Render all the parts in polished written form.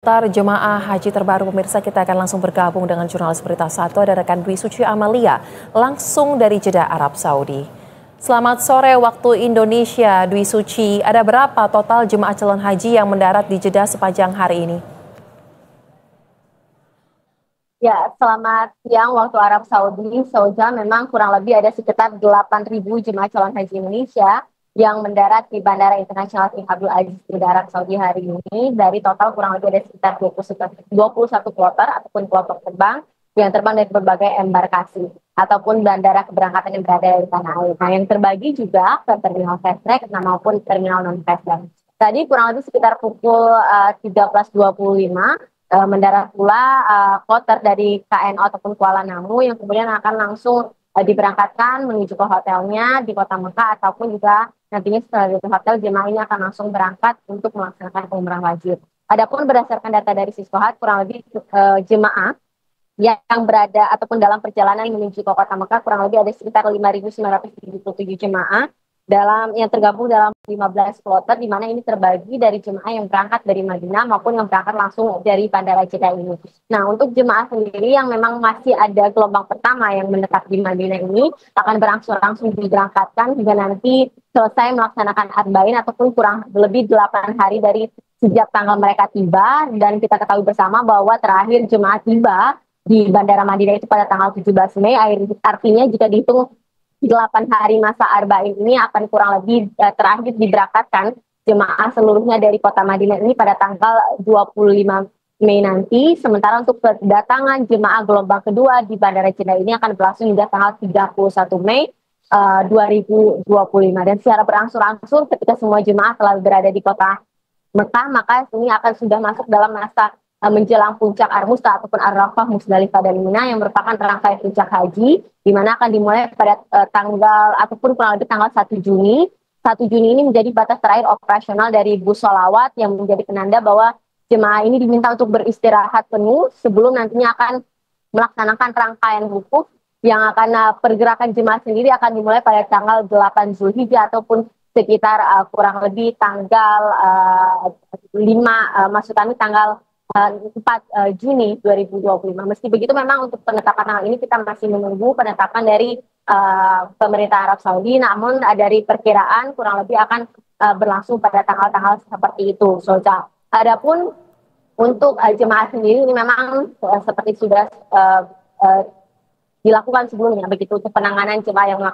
Daftar jemaah haji terbaru pemirsa, kita akan langsung bergabung dengan jurnalis Berita Satu, ada rekan Dwi Suci Amalia langsung dari Jeddah, Arab Saudi. Selamat sore waktu Indonesia, Dwi Suci. Ada berapa total jemaah calon haji yang mendarat di Jeddah sepanjang hari ini? Ya, selamat siang waktu Arab Saudi. Sauja, memang kurang lebih ada sekitar 8.000 jemaah calon haji Indonesia yang mendarat di Bandara Internasional King Abdul Aziz di Arab Saudi hari ini. Dari total kurang lebih ada sekitar 21 kloter ataupun kelompok terbang yang terbang dari berbagai embarkasi ataupun bandara keberangkatan yang berada di tanah air. Nah, yang terbagi juga ke terminal fast track maupun terminal non fast track. Tadi kurang lebih sekitar pukul 13.25 mendarat pula kloter dari KNO ataupun Kuala Namu yang kemudian akan langsung diberangkatkan menuju ke hotelnya di Kota Mekah, ataupun juga nantinya setelah di hotel jemaah ini akan langsung berangkat untuk melaksanakan umrah wajib. Adapun berdasarkan data dari Siskohat, kurang lebih jemaah yang berada ataupun dalam perjalanan menuju ke Kota Mekah kurang lebih ada sekitar 5.977 jemaah yang tergabung dalam 15 kloter, di mana ini terbagi dari jemaah yang berangkat dari Madinah maupun yang berangkat langsung dari Bandara Jeddah ini. Nah, untuk jemaah sendiri yang memang masih ada gelombang pertama yang menetap di Madinah ini akan berangsur-angsung diberangkatkan hingga nanti selesai melaksanakan arba'in ataupun kurang lebih 8 hari dari sejak tanggal mereka tiba. Dan kita ketahui bersama bahwa terakhir jemaah tiba di Bandara Madinah itu pada tanggal 17 Mei, artinya jika dihitung 8 hari masa arba'in ini akan kurang lebih terakhir diberangkatkan jemaah seluruhnya dari kota Madinah ini pada tanggal 25 Mei nanti. Sementara untuk kedatangan jemaah gelombang kedua di Bandara Jeddah ini akan berlangsung hingga tanggal 31 Mei 2025. Dan secara berangsur-angsur ketika semua jemaah telah berada di kota Mekah, maka ini akan sudah masuk dalam masa menjelang puncak Armusta ataupun Arafah, Musdalifah dan Mina yang merupakan rangkaian puncak haji, di mana akan dimulai pada tanggal ataupun kurang lebih tanggal 1 Juni. 1 Juni ini menjadi batas terakhir operasional dari bus sholawat yang menjadi penanda bahwa jemaah ini diminta untuk beristirahat penuh sebelum nantinya akan melaksanakan rangkaian wukuf yang akan pergerakan jemaah sendiri akan dimulai pada tanggal 8 Zulhijjah ataupun sekitar kurang lebih tanggal 5, maksud kami tanggal 4 Juni 2025. Meski begitu, memang untuk penetapan tanggal ini kita masih menunggu penetapan dari pemerintah Arab Saudi, namun dari perkiraan kurang lebih akan berlangsung pada tanggal-tanggal seperti itu. Soalnya, adapun untuk jemaah sendiri ini memang seperti sudah dilakukan sebelumnya, begitu untuk penanganan jemaah yang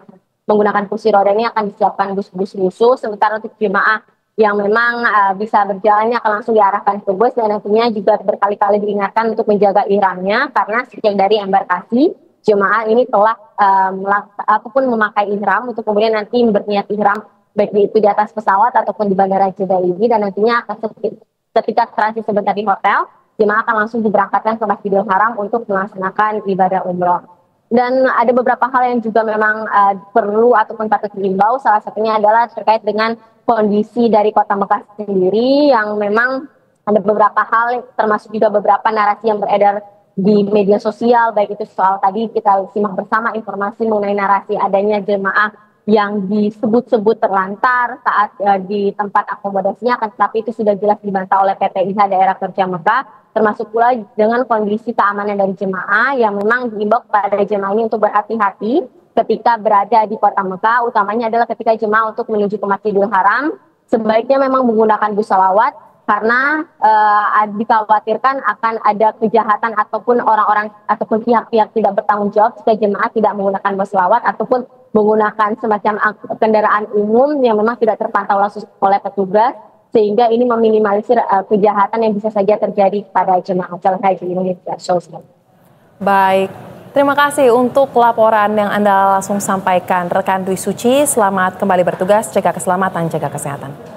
menggunakan kursi roda ini akan disiapkan bus-bus khusus. Sementara untuk jemaah yang memang bisa berjalannya akan langsung diarahkan ke bus, dan nantinya juga berkali-kali diingatkan untuk menjaga ihramnya karena sejak dari embarkasi jemaah ini telah ataupun memakai ihram untuk kemudian nanti berniat ihram baik itu di atas pesawat ataupun di Bandara Jeddah ini. Dan nantinya akan ketika transit sebentar di hotel, jemaah akan langsung diberangkatkan ke Masjidil Haram untuk melaksanakan ibadah umroh. Dan ada beberapa hal yang juga memang perlu ataupun patut diimbau. Salah satunya adalah terkait dengan kondisi dari kota Mekah sendiri, yang memang ada beberapa hal termasuk juga beberapa narasi yang beredar di media sosial, baik itu soal tadi kita simak bersama informasi mengenai narasi adanya jemaah yang disebut-sebut terlantar saat di tempat akomodasinya, tetapi itu sudah jelas dibantah oleh PPIH Daerah Kerja Mekah, termasuk pula dengan kondisi keamanan dari jemaah yang memang diimbau kepada jemaah ini untuk berhati-hati ketika berada di kota Mekah, utamanya adalah ketika jemaah untuk menuju ke Masjidil Haram, sebaiknya memang menggunakan bus sholawat karena dikhawatirkan akan ada kejahatan ataupun orang-orang ataupun pihak-pihak tidak bertanggung jawab jika jemaah tidak menggunakan bus sholawat ataupun menggunakan semacam kendaraan umum yang memang tidak terpantau langsung oleh petugas, sehingga ini meminimalisir kejahatan yang bisa saja terjadi pada jemaah calon haji Indonesia. Baik. Terima kasih untuk laporan yang Anda langsung sampaikan, rekan Dwi Suci. Selamat kembali bertugas, jaga keselamatan, jaga kesehatan.